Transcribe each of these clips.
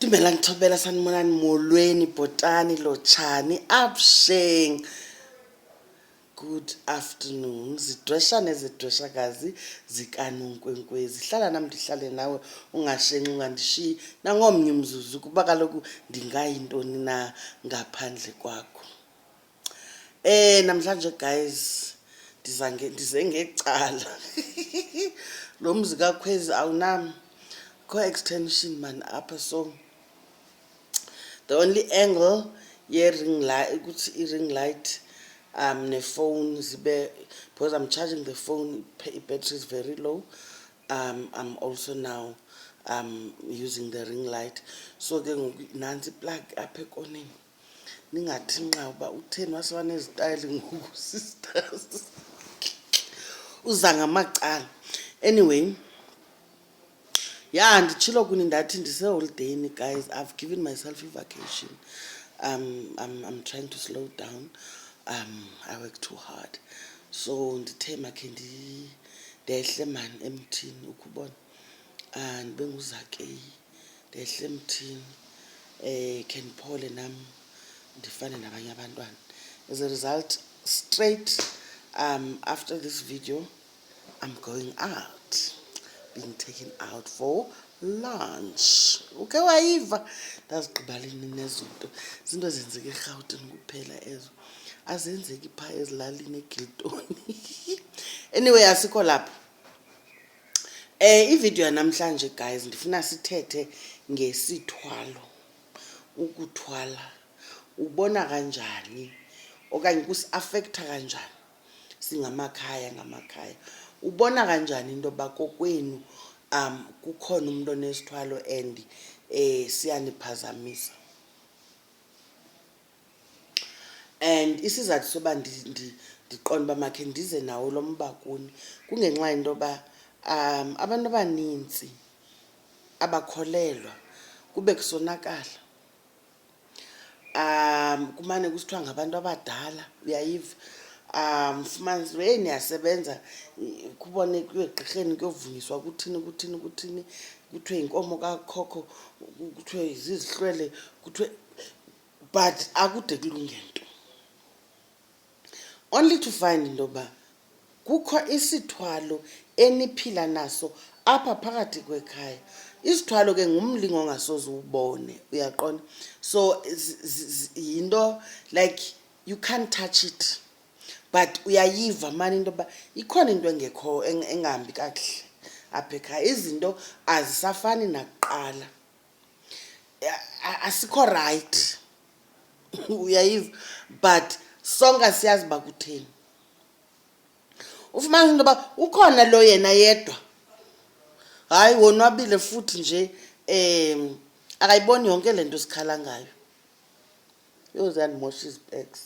Dumela ngithobela sanibonani molweni bhotani lotshani absheng. Good afternoon. Zidweshakazi zikaNonkwenkwezi. Hlala nami ndihlale nawe ungashenxi ungandishiyi nangomnye umzuzu kuba kaloku ndingayintoni na ngaphandle kwakho. Namhlanje guys ndize ngecala. Lo mzi kaKhwezi awunam co-extension man apha, so the only angle ring light ring light ne phone zibe, because I'm charging the phone, battery is very low. I'm also now using the ring light, so ke nansi plug apha ekoneni. Ningathi nqa uba utheni wase nezitayile ngoku sisters. Uza ngamacala. Anyway, yeah, ndichilo kuni ndathi ndise-holidayini guys. I've given myself a vacation. I'm trying to slow down. I work too hard, so ndithe makhe ndehle man emthini ukubona ndibe nguZakeyi ndehle emthini khe ndiphole nam ndifane nabanye abantwana. As a result, straight after this video I'm going out, being taken out for lunch. Okay, wayiva ndazigqibaleni nezinto zenzeka eRhawutini kuphela ezo, azenzeki pha ezilalini eGiltoni. Anyway, asikho lapho. Ivideo yanamhlanje guys ndifuna sithethe ngesithwalo. Ukuthwala ubona kanjani okanye kusi-affecta kanjani singamakhaya ngamakhaya. Ubona kanjani into yoba kokwenu kukhona umuntu onesithwalo and siyaniphazamisa. And isizathu soba ndiqonda uba makhe ndize nawo lo mba kuni kungenxa yento yoba abantu abanintsi abakholelwa kube kusonakala. Kumane kusithiwa ngabantu abadala, uyayiva. Fumanise uba niyasebenza kubone kuyegqirheni kuyovunyiswa kuthini kuthiwe inkomo kakhokho, kuthiwe zizihlwele, kuthiwe, but akude kulunge nto. Only to find into yoba kukho isithwalo eniphila naso apha phakathi kwekhaya. Isithwalo ke ngumlingo ongasoze uwubone, uyaqonda. So yinto like you can't touch it, but uyayiva mani into yoba ikhona into engekho engahambi kakuhle apha ekhaya. Izinto azisafani nakuqala, asikho right. Uyayiva, but sonke siyazi uba kutheni. Ufumanise into yoba ukhona lo yena yedwa, hayi wonwabile futhi nje akayiboni yonke le nto sikhala ngayo. Yoze yandimosha izipeks.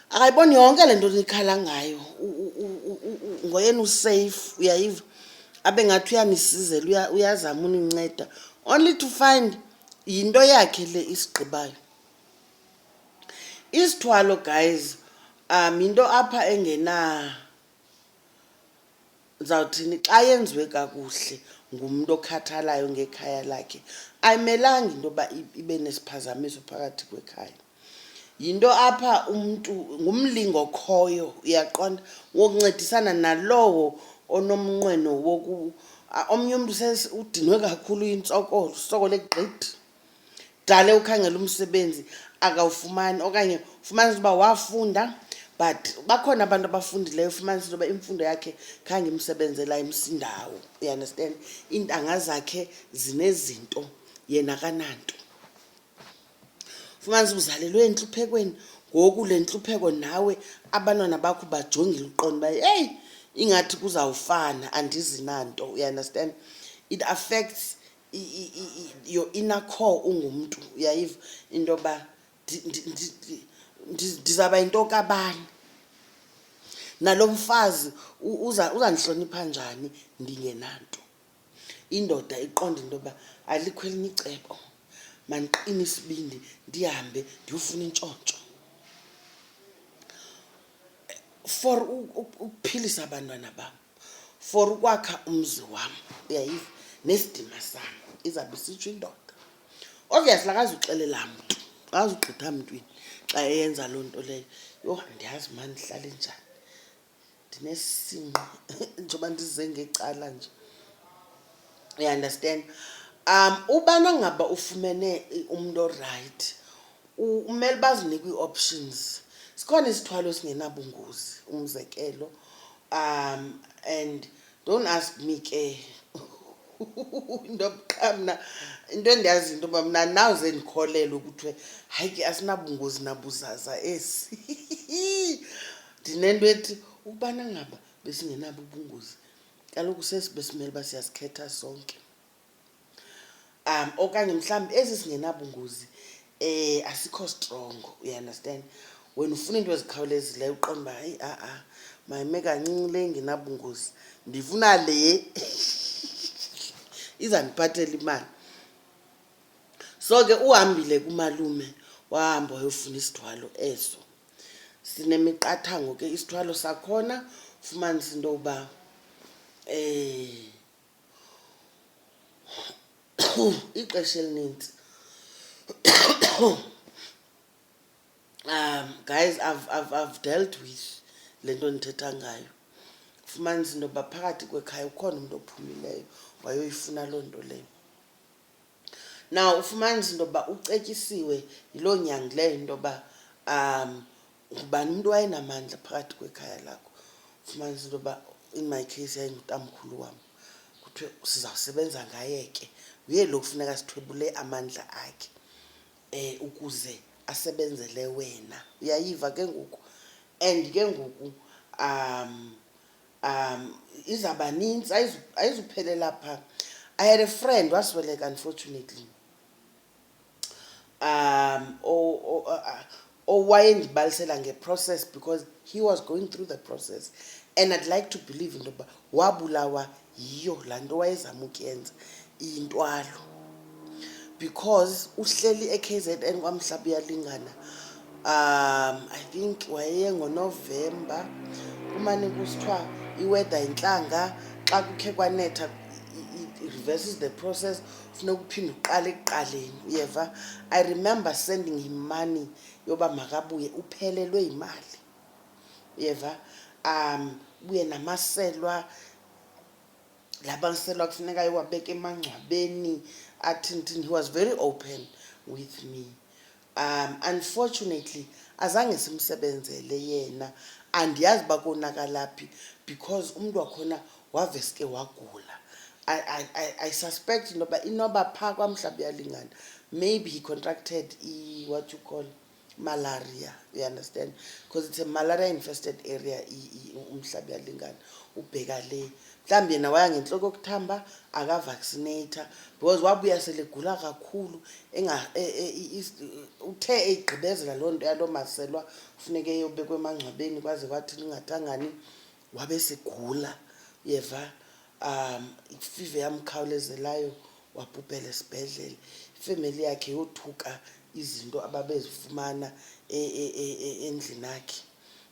Akayiboni yonke le nto nikhala ngayo. Ngoyena usafe, uyayiva, abe ngathi uyanisizela, uyazama uninceda, only to find yinto yakhe le isigqibayo. Isithwalo guys into apha zawuthini xa yenziwe kakuhle ngumuntu okhathalayo ngekhaya lakhe, ayimelanga into yoba ibe nesiphazamiso phakathi kwekhaya. Yinto apha umntu ngumlingo okhoyo, uyaqonda, wokuncedisana nalowo onomnqweno omnye umntu udinwe kakhulu isokole gqithi, dale ukhangela umsebenzi akawufumani, okanye ufumanisa uba wafunda but bakhona abantu abafundileyo ufumanisa uba imfundo yakhe khange imsebenzela imsindawo, you understand. Iintanga zakhe zinezinto yena akananto. Ufumanisa uzalelwe entluphekweni, ngoku le ntlupheko nawe abantwana bakho bajongile uqonda uba hey ingathi kuzawufana, andizi nanto, you understand. It affects your inner core ungumntu, uyayiva, into yoba ndizawuba yinto kabani, nalo mfazi uzandihlonipha njani ndingenanto. Indoda iqonda into yoba alikho elinye icebo, mandiqine isibindi ndihambe ndiyofuna intshontsho for ukuphilisa abantwana bam, for ukwakha umzi wam, uyayiva, nesidima sam. Izawube isitsho indoda. obviously akazuxelela mntu akazugqitha mntwini xa eyenza loo nto leyo. Yho, ndiyazi mani ndihlale njani, ndinesinqi njengoba ndize ngecala nje. You understand? Ubana ngaba ufumene umuntu orayithi umele bazinike ii-options. Sikhona isithwalo singenabungozi, umzekelo. And don't ask me ke into yokuqamna, into endiyazi into yoba mna nawuze ndikholelwe kuthiwe hayi ke asinabungozi nabuzaza esi. Ndinento ethi ukubana ngaba besingenabo ubungozi, kaloku sesi besimele uba siyasikhetha sonke. Okanye mhlawumbi ezi singenabungozi asikho strong, you understand? Wena ufuna into ezikhawulezileyo uqonda uba hayi mayime kancinci le ngenabungozi, ndifuna le izandiphathela imali. So ke uhambile kumalume wahamba wayofuna isithwalo eso. Sinemiqathango ke isithwalo sakhona, ufumanise into yokuba ixesha elinintsi guys, I've dealt with le nto ndithetha ngayo. Ufumanise into yoba phakathi kwekhaya ukhona umntu ophumileyo wayoyifuna loo nto leyo. Now ufumanise into yoba ucetyisiwe yiloo nyanga leyo into yoba ngubani umntu wayenamandla phakathi kwekhaya lakho. Ufumanise into yoba in my case yayingutamkhulu wam, kuthiwe sizawusebenza ngaye ke, uye lo kufuneka sithwebule amandla akhe ukuze asebenzele wena. Uyayiva ke ngoku? And ke ngoku izaba nintsi, ayizuphelela phaa. I had a friend wasweleka, unfortunately, owayendibalisela ngeprocess because he was going through the process, and I'd like to believe into yoba wabulawa yiyo laa nto wayezama ukuyenza, iyintwalo, because uhleli e-KZN kwamhlaba uyalingana. I think wayeye ngoNovemba, kumane kusithiwa iweather intlanga, xa kukhe kwanetha it reverses the process, funeka uphinde uqale ekuqaleni, uyeva? I remember sending him money yoba makabuye uphelelwe yimali, uyeva? Buye namaselwa, labaliselwa kufuneka ayewabeka emangcwabeni, athini. He was very open with me. Unfortunately azange simsebenzele yena, andiyazi uba konakala phi because umntu wakhona waveske wagula. I suspect into yoba inoba phaa kwamhlaba uyalingana, maybe he contracted what you call malaria, you understand? Because it's a malaria infested area, umhlaba uyalingana. Ubheka le mhlawumbi yena waya ngentloko yokuthamba akavaccinata because wabuya selegula kakhulu, uthe eyigqibezela loo nto yaloo maselwa funeke eyobekwa emangcwabeni kwaze kwathi lingathangani, wabe segula, uyeva? Ifiva yamkhawulezelayo wabhubhela esibhedlele. Ifemeli yakhe yothuka izinto ababezifumana endlini yakhe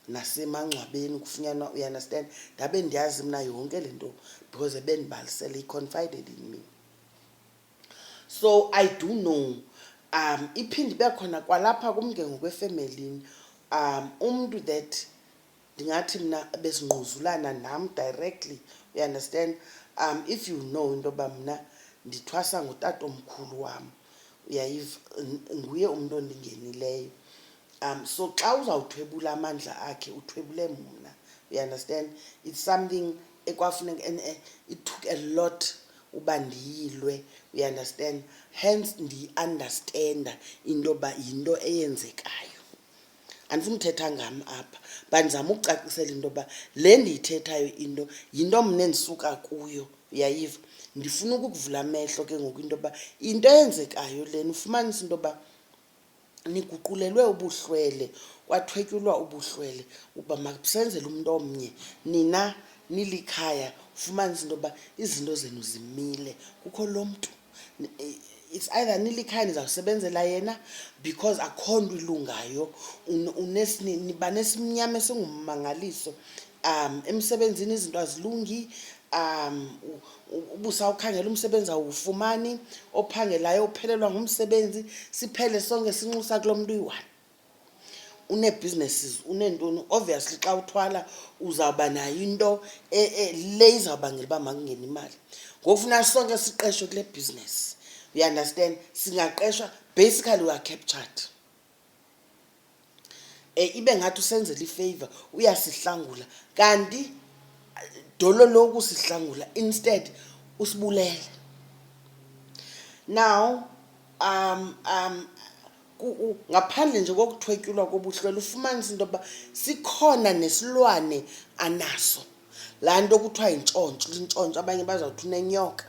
nasemangcwabeni kufunyanwa, you understand? Ndabe ndiyazi mna yonke le nto because ebendibalisele, he confided in me. So I do know. Iphinde ibe khona kwalapha kum ke ngokwefemelini, umntu that ndingathi mna besingquzulana nam directly, you understand? If you know into yoba mna ndithwasa ngutatomkhulu wam, uyayiva, nguye umntu ondingenileyo. So xa uzawuthwebula amandla akhe uthwebule mna, you understand? It's something ekwafuneka, and it took a lot uba ndiyilwe, you understand? Hence ndiyi-understanda into yoba yinto eyenzekayo. Andifuna uthetha ngam apha, but ndizama ukucacisela into yoba le ndiyithethayo into yinto mna endisuka kuyo, uyayiva? Ndifuna ukukuvula amehlo ke ngoku into yoba into eyenzekayo lena, ufumanise into yoba niguqulelwe ubuhlwele, kwathwetyulwa ubuhlwele uba makusenzele umntu omnye, nina nilikhaya. Ufumanise into yoba izinto zenu zimile, kukho lo mntu. It's either nilikhaya nizawusebenzela yena because akho nto ilungayo, niba nesimnyama esingummangaliso. Emsebenzini izinto azilungi, ubusawukhangela umsebenzi awufumani, ophangelayo ophelelwa ngumsebenzi, siphele sonke sinxusa kulo muntu uyi-one. Une-businesses, unentoni, obviously xa uthwala uzawuba nayo into le izawubangela uba makungena imali. Ngoku funeka sonke siqeshwe kule business, you understand? Singaqeshwa, basically we are captured. Ibe ngathi usenzela ifavor, uyasihlangula, kanti dolo loku sihlangula, instead usibulele. Now ngaphandle nje kokuthwetyulwa kobuhlwele, ufumanisa into yokuba sikhona nesilwane anaso, laa nto kuthiwa intshontsho, abanye bazawuthi unenyoka.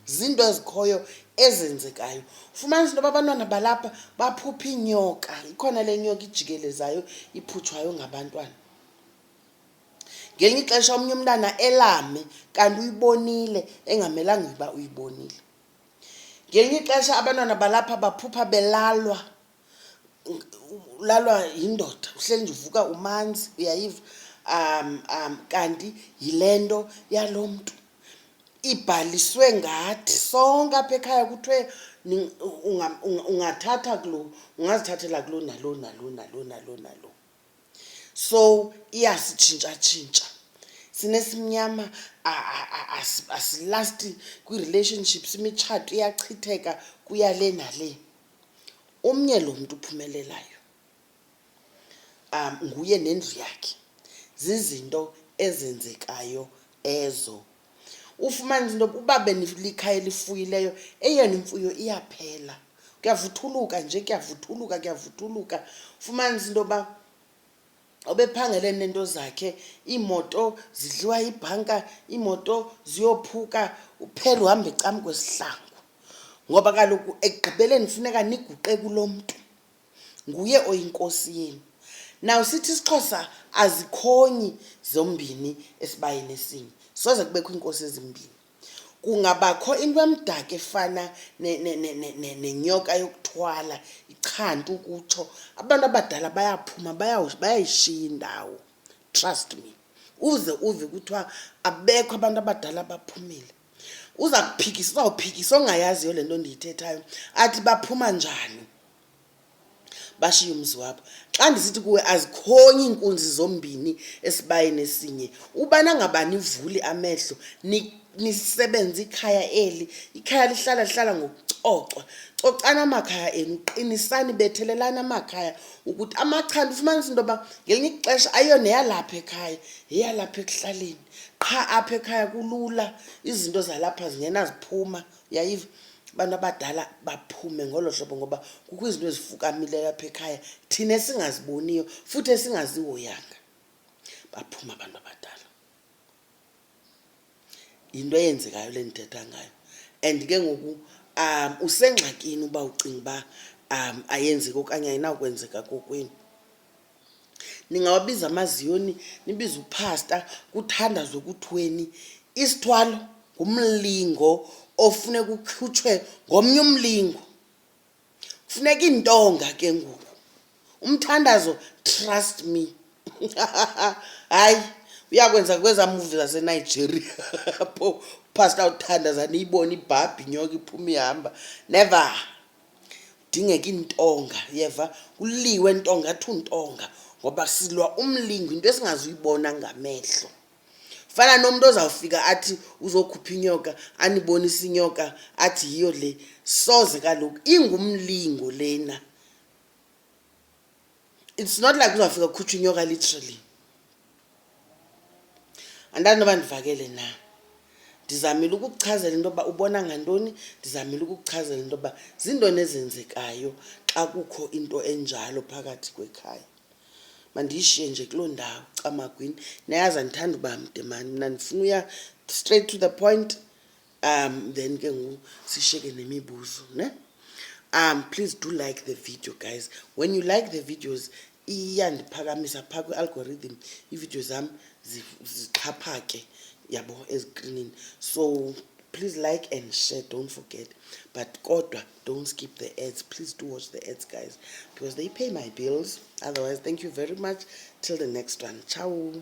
Zinto ezikhoyo ezenzekayo. Ufumanisa into yoba abantwana balapha baphupha iinyoka, ikhona le nyoka ijikelezayo iphutshwayo ngabantwana. Ngelinye ixesha omnye umntana elame kanti uyibonile engamelanga uba uyibonile. Ngelinye ixesha abantwana balapha baphupha belalwa, ulalwa yindoda, uhleli nje uvuka umanzi, uyayiva, kanti yile nto yalo mntu. Ibhaliswe ngathi sonke apha ekhaya kuthiwe ungathatha kulo, ungazithathela kulo nalo nalo nalo nalo nalo. So iyasitshintshatshintsha, sinesimnyama, asilasti kwii-relationships, imitshato iyachitheka kuyale nale. Omnye lo mntu uphumelelayo nguye nendlu yakhe, zizinto ezenzekayo ezo. Ufumanisa into uba benilikhaya elifuyileyo, eyona imfuyo iyaphela, kuyavuthuluka nje, kuyavuthuluka. Ufumanisa into yoba obephangele nento zakhe, iimoto zidliwa yibhanka, iimoto ziyophuka, uphele uhamba ecam kwesihlangu, ngoba kaloku ekugqibeleni funeka niguqe kulo mntu, nguye oyinkosi yenu. Now sithi isiXhosa azikhonyi zombini esibayeni esinye, soze kubekho iinkosi ezimbini. Kungabakho into emdaka efana nenyoka yokuthwala, ichanti ukutsho. Abantu abadala bayaphuma bayayishiya indawo, trust me. Uze uve kuthiwa abekho abantu abadala baphumile. Uzawuphikisa ongayaziyo le nto ndiyithethayo, athi baphuma njani, bashiye umzi wabo. Xa ndisithi kuwe azikhonyi iinkunzi zombini esibayeni esinye, ubana ngaba nivuli amehlo nisebenze ikhaya eli, ikhaya lihlala ngokucocwa, cocana amakhaya enu, qinisani, bethelelani amakhaya, ukuthi amachanda, ufumanisa into yoba ngelinye ixesha ayiyo neyalapha ekhaya, yeyalapha ekuhlaleni. Qha apha ekhaya kulula, izinto zalapha zingenaziphuma, uyayiva. Abantu abadala baphume ngolo hlobo ngoba kukho izinto ezifukamileyo apha ekhaya thina esingaziboniyo futhi esingazihoyanga. Baphuma abantu abadala. Yinto eyenzekayo le ndithetha ngayo. And ke ngoku usengxakini uba ucinga uba ayenzeki okanye ayinawukwenzeka kokwenu. Ningawabiza amaziyoni, nibize uphasta, kuthandazwe kuthweni. Isithwalo ngumlingo ofuneka ukhutshwe ngomnye umlingo. Kufuneka iintonga ke ngoku. Umthandazo, trust me. Hayi, uyakwenza kweza movie zaseNigeria apho uphasta uthandaza niyibone ibhabhi inyoka iphuma ihamba. Never. Dingeka iintonga, yeva, kuliwe ntonga, athi untonga, ngoba silwa umlingo, into esingazuyibona ngamehlo. Fana nomntu ozawufika athi uzokhupha inyoka, anibonise inyoka, athi yiyo le. Soze kaloku, ingumlingo lena. It's not like uzawufika kukhutshwa inyoka literally. Andazi noba ndivakele na. Ndizamile ukukuchazela into yoba ubona ngantoni, ndizamile ukukuchazela into yoba zintoni ezenzekayo xa kukho into enjalo phakathi kwekhaya. Mandiyishiye nje kuloo ndawo camagwini. Nayazi andithanda uba mde mani, mna ndifuna uya straight to the point, then ke ngoku sishiyeke nemibuzo, ne? Please do like the video, guys. When you like the videos, iyandiphakamisa phaa kwi-algorithm, iividiyo zam zixhaphake, yabo, ezikrinini. So please like and share, don't forget. But kodwa, don't skip the ads. Please do watch the ads, guys, because they pay my bills. Otherwise, thank you very much. Till the next one. Ciao.